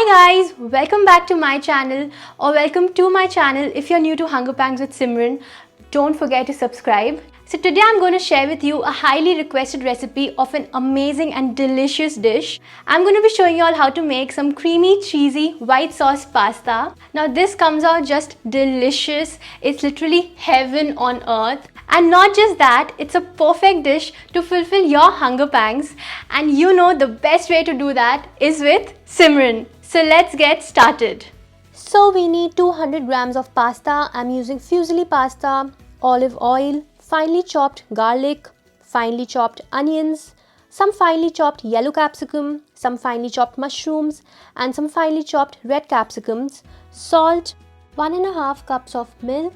Hi guys, welcome back to my channel or welcome to my channel. If you're new to Hunger Pangs with Simran, don't forget to subscribe. So today I'm going to share with you a highly requested recipe of an amazing and delicious dish. I'm going to be showing you all how to make some creamy, cheesy, white sauce pasta. Now this comes out just delicious. It's literally heaven on earth. And not just that, it's a perfect dish to fulfill your hunger pangs. And you know the best way to do that is with Simran. So let's get started. So we need 200 grams of pasta. I'm using fusilli pasta, olive oil, finely chopped garlic, finely chopped onions, some finely chopped yellow capsicum, some finely chopped mushrooms, and some finely chopped red capsicums, salt, 1.5 cups of milk,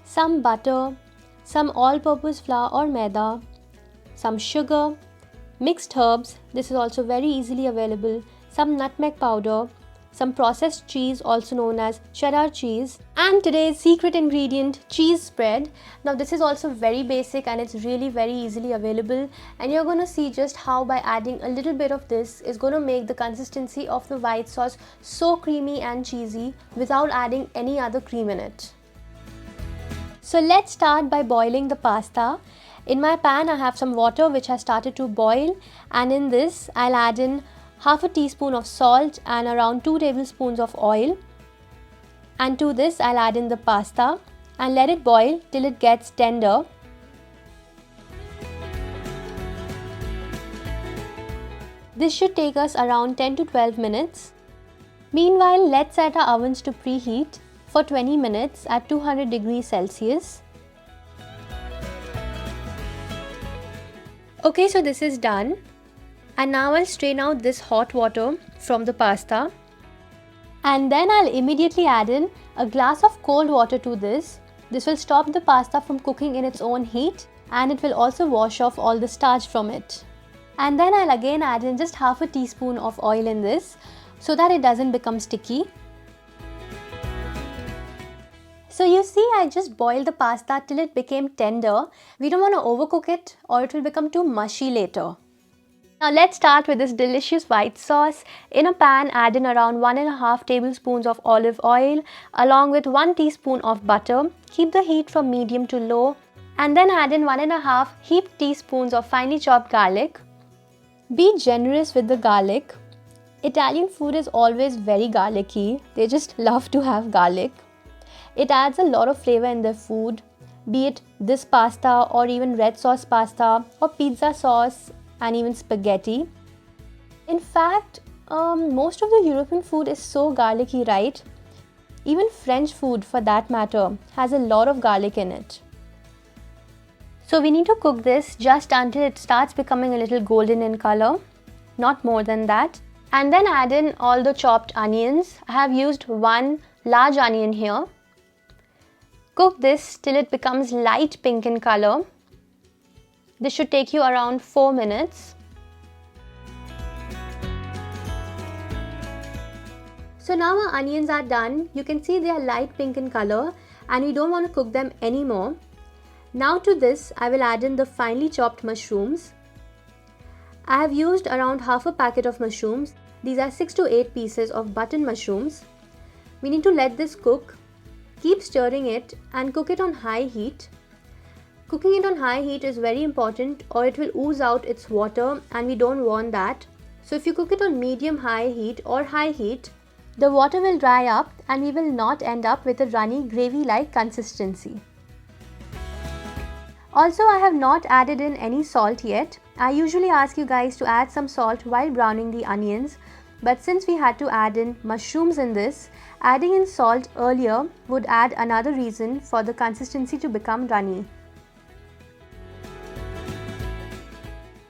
some butter, some all-purpose flour or maida, some sugar, mixed herbs, this is also very easily available, some nutmeg powder, some processed cheese also known as cheddar cheese, and today's secret ingredient, cheese spread. Now this is also very basic and it's really very easily available, and you're going to see just how by adding a little bit of this is going to make the consistency of the white sauce so creamy and cheesy without adding any other cream in it. So let's start by boiling the pasta. In my pan I have some water which has started to boil, and in this I'll add in half a teaspoon of salt and around 2 tablespoons of oil, and to this I'll add in the pasta and let it boil till it gets tender. This should take us around 10 to 12 minutes. Meanwhile, let's set our ovens to preheat for 20 minutes at 200 degrees Celsius. Okay, so this is done. And now I'll strain out this hot water from the pasta, and then I'll immediately add in a glass of cold water to this. This will stop the pasta from cooking in its own heat, and it will also wash off all the starch from it. And then I'll again add in just half a teaspoon of oil in this so that it doesn't become sticky. So you see, I just boiled the pasta till it became tender. We don't want to overcook it or it will become too mushy later. Now let's start with this delicious white sauce. In a pan, add in around 1.5 tablespoons of olive oil along with 1 teaspoon of butter. Keep the heat from medium to low, and then add in 1.5 heaped teaspoons of finely chopped garlic. Be generous with the garlic. Italian food is always very garlicky. They just love to have garlic. It adds a lot of flavor in their food, be it this pasta or even red sauce pasta or pizza sauce and even spaghetti. In fact, most of the European food is so garlicky, right? Even French food, for that matter, has a lot of garlic in it. So we need to cook this just until it starts becoming a little golden in color, not more than that. And then add in all the chopped onions. I have used 1 large onion here. Cook this till it becomes light pink in color. This should take you around 4 minutes. So now our onions are done. You can see they are light pink in color and we don't want to cook them anymore. Now to this I will add in the finely chopped mushrooms. I have used around half a packet of mushrooms. These are 6 to 8 pieces of button mushrooms. We need to let this cook. Keep stirring it and cook it on high heat. Cooking it on high heat is very important or it will ooze out its water, and we don't want that. So if you cook it on medium high heat or high heat, the water will dry up and we will not end up with a runny gravy-like consistency. Also, I have not added in any salt yet. I usually ask you guys to add some salt while browning the onions, but since we had to add in mushrooms in this, adding in salt earlier would add another reason for the consistency to become runny.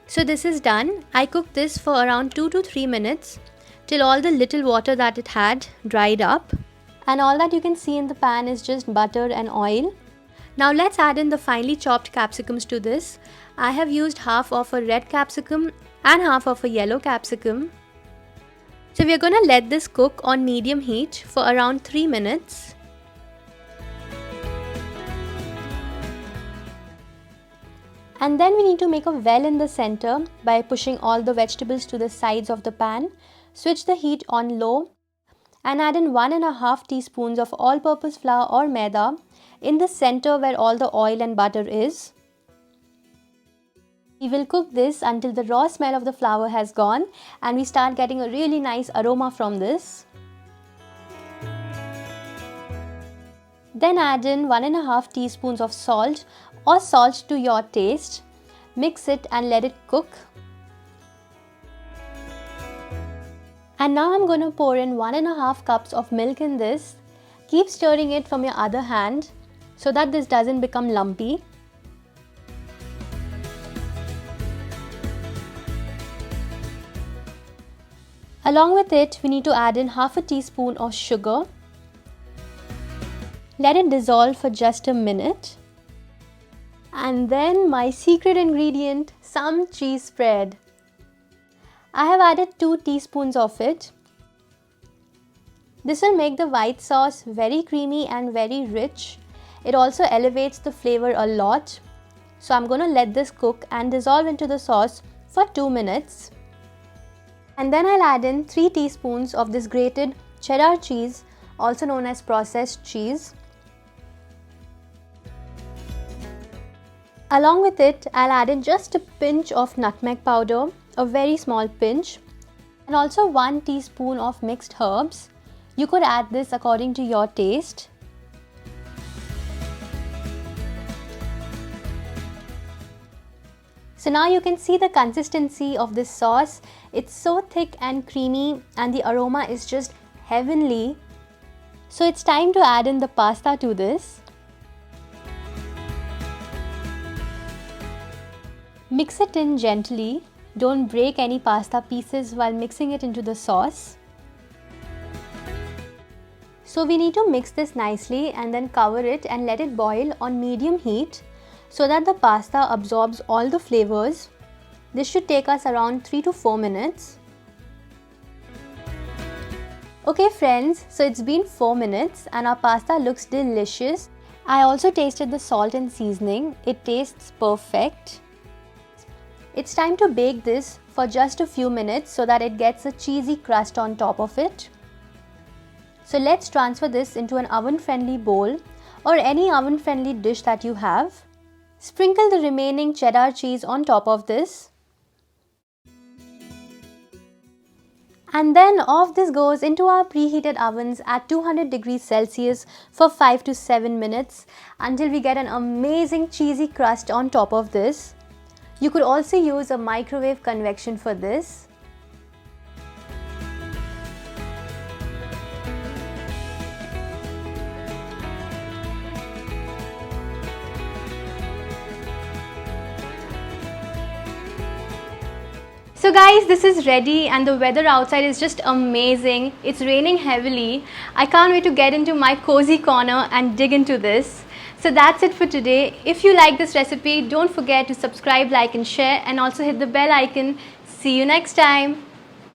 So this is done. I cooked this for around 2 to 3 minutes till all the little water that it had dried up, and all that you can see in the pan is just butter and oil. Now let's add in the finely chopped capsicums to this. I have used half of a red capsicum and half of a yellow capsicum. So we are going to let this cook on medium heat for around 3 minutes. And then we need to make a well in the center by pushing all the vegetables to the sides of the pan. Switch the heat on low and add in 1.5 teaspoons of all-purpose flour or maida in the center where all the oil and butter is. We will cook this until the raw smell of the flour has gone and we start getting a really nice aroma from this. Then add in 1.5 teaspoons of salt or salt to your taste. Mix it and let it cook. And now I'm going to pour in 1.5 cups of milk in this. Keep stirring it from your other hand so that this doesn't become lumpy. Along with it, we need to add in half a teaspoon of sugar. Let it dissolve for just a minute. And then my secret ingredient, some cheese spread. I have added 2 teaspoons of it. This will make the white sauce very creamy and very rich. It also elevates the flavor a lot. So I'm going to let this cook and dissolve into the sauce for 2 minutes. And then I'll add in 3 teaspoons of this grated cheddar cheese, also known as processed cheese. Along with it, I'll add in just a pinch of nutmeg powder, a very small pinch, and also 1 teaspoon of mixed herbs. You could add this according to your taste. So now you can see the consistency of this sauce. It's so thick and creamy and the aroma is just heavenly. So it's time to add in the pasta to this. Mix it in gently. Don't break any pasta pieces while mixing it into the sauce. So we need to mix this nicely and then cover it and let it boil on medium heat so that the pasta absorbs all the flavors. This should take us around 3 to 4 minutes. Okay friends, so it's been 4 minutes and our pasta looks delicious. I also tasted the salt and seasoning. It tastes perfect. It's time to bake this for just a few minutes so that it gets a cheesy crust on top of it. So let's transfer this into an oven-friendly bowl or any oven-friendly dish that you have. Sprinkle the remaining cheddar cheese on top of this. And then off this goes into our preheated ovens at 200 degrees Celsius for 5 to 7 minutes until we get an amazing cheesy crust on top of this. You could also use a microwave convection for this. So guys, this is ready and the weather outside is just amazing. It's raining heavily. I can't wait to get into my cozy corner and dig into this. So that's it for today. If you like this recipe, don't forget to subscribe, like and share and also hit the bell icon. See you next time.